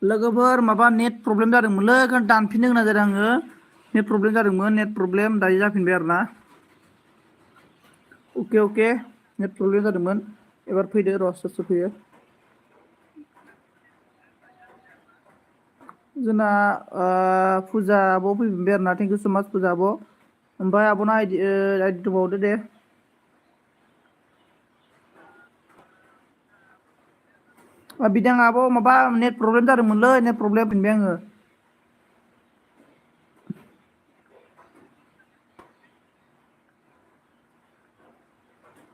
लोगोफोर माबा net problem जादोंमोनलै ओंखायनो दानफिननो गोनां जादों आङो नेट प्रब्लेम जादोंमोन नेट प्रब्लेम दायो जाफिनबाय आरो ना अके नेट प्रब्लेम जादोंमोन एबार फैदो र' सोर सोर फैयो जोंना फुजा आब' फैफिनबाय आरो ना थेंक इउ सो माच फुजा आब' ओमफ्राय आब'ना आइडि दबावदो दे बिदां आब' माबा नेट प्रब्लेम जादोंमोनलै नेट प्रब्लेम फिनबाय आङो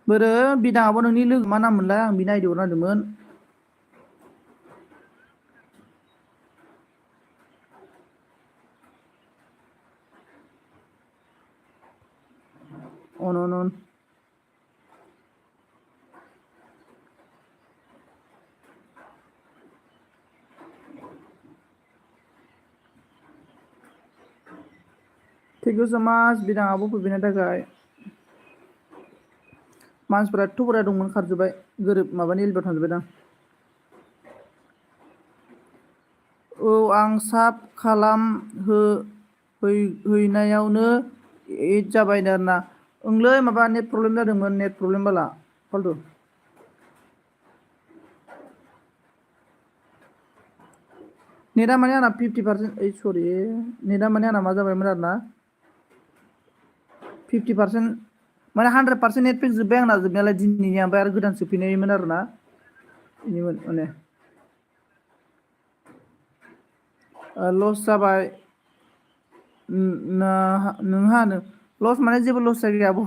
बोरो बिदाङाबो नोंनि लोगो मा नाम मोनलाय आं बिनि आइडियाव नायदोंमोन अन थेंक इउ सो माच बिदाङाबो फैफिननो थाखाय मानसिफोरा एथ' बुरजा दंमोन खारजोब्बाय गोरोब माबानि एलबआव थांजोब्बाय दां औ आं साब खालाम हैनायावनो एड जाबायनो आरोना ओंलै माबा नेट प्रब्लेम जादोंमोन नेट प्रब्लेम बाला फालथु नेटआ माने आंना 50% ओइ सरि नेटआ माने आंना मा जाबायमोन आरोना 50% माने 100% नेट पेक जोब्बाय आंना जोबनायालाय दिनैनिया ओमफ्राय आरो गोदान सोफिननायमोन आरोना बेनिमोन माने लस जाबाय नोंहा लस माने जेबो लस जायाखै आब'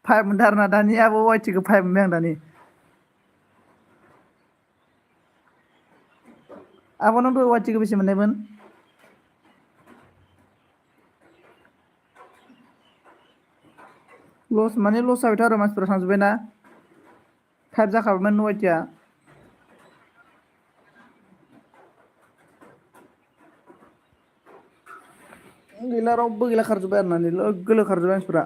5 मोनदों आरोना दानि आब' वाइटिखौ 5 मोनबाय आं दानि आब' नों दहाय वाइटिखौ बेसे मोननायमोन लस माने लस जाबायथ' आरो मानसिफोरा थांजोब्बाय ना 5 जाखाबायमोन वाइटिया गैला रावबो गैला खारजोब्बाय आरोना लोगो खारजोब्बाय मानसिफोरा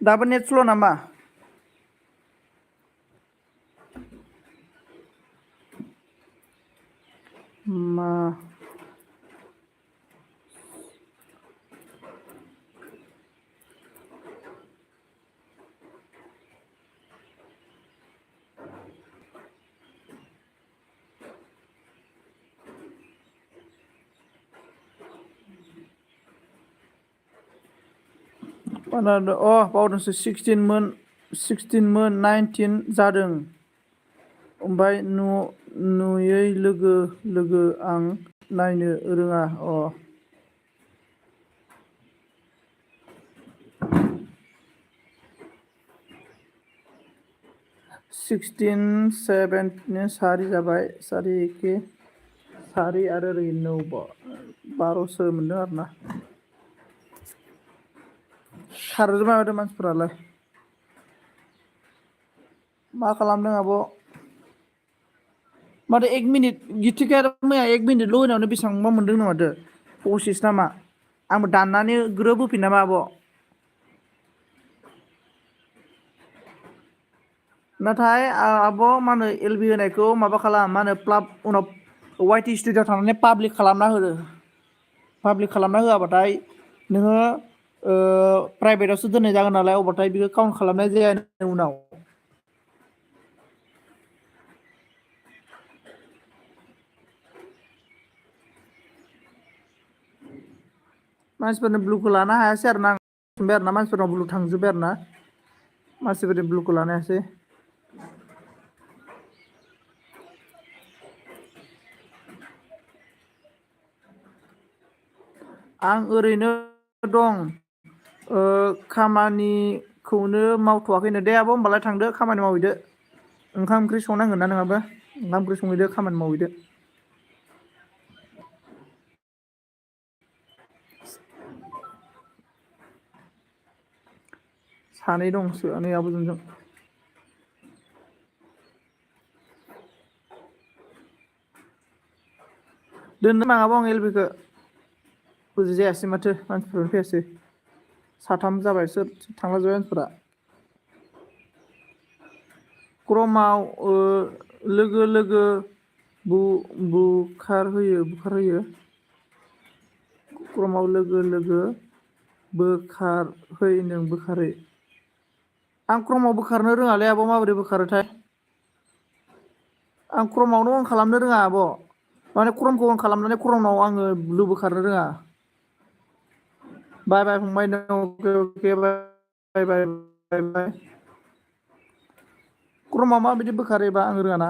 दाबो नेट स्ल' नामा मा बावदोंसो 16मोन 19 जादों ओमफ्राय नुयै लोगो आं नायनो रोङा 16 17 सारि जाबाय सारि एके सारि आरो ओरै 9 12सो मोनदों आरोना खारजोब्बाय माथो मानसिफोरालाय मा खालामदों आब' माथो 1 मिनिट गिथिखाया मैया 1 मिनिटल' होनायावनो बेसेबांबा मोनदोंनो माथो 25 नामा आंबो दाननानै ग्रोब होफिन नामा आब' नाथाय आब' मा होनो एलबि होनायखौ माबा खालाम मा होनो उनाव वाइटि स्टुडिअ थांनानै पाब्लिक खालामना हो पाब्लिक खालामना होआबाथाय नोङो प्राइभेटआवसो दोननाय जागोन नालाय अबाथाय बेखौ काउन्ट खालामनाय जाया उनाव मानसिफोरनो ब्लुखौ लानो हायासै आरो ना थांबाय आरो ना मानसिफोरनाव ब्लु थांजोब्बाय आरो ना मानसिफोरनि ब्लुखौ लानो हायासै आं ओरैनो दं खामानिखौनो मावथ'वाखैनो दे आब' होमबालाय थांदो खामानि मावहैदो ओंखाम ओंख्रि संनांगोन ना नोंहाबो ओंखाम ओंख्रि संहैदो खामानि मावहैदो सानै दंसो नै आब'जोंजों दोननो नाङाबा आं एलबिखौ बुजि जायासै माथो मानसिफोरानो फैयासै साथाम जाबाय सोर थांला जोब्बाय मानसिफोरा क्रमाव लोगो लोगो बुखारहोयो क्रमाव लोगो लोगो बोखारहै नों बोखारै आं क्रमाव बोखारनो रोङालै आब' माबोरै बोखारोथाय आं क्रमावनो अन खालामनो रोङा आब' माने क्रमखौ अन खालामनानै क्रमाव आङो बोखारनो रोङा बाय बाय फंबाय अके बाय बाय क्रमाव माबायदि बोखारोबा आं रोङाना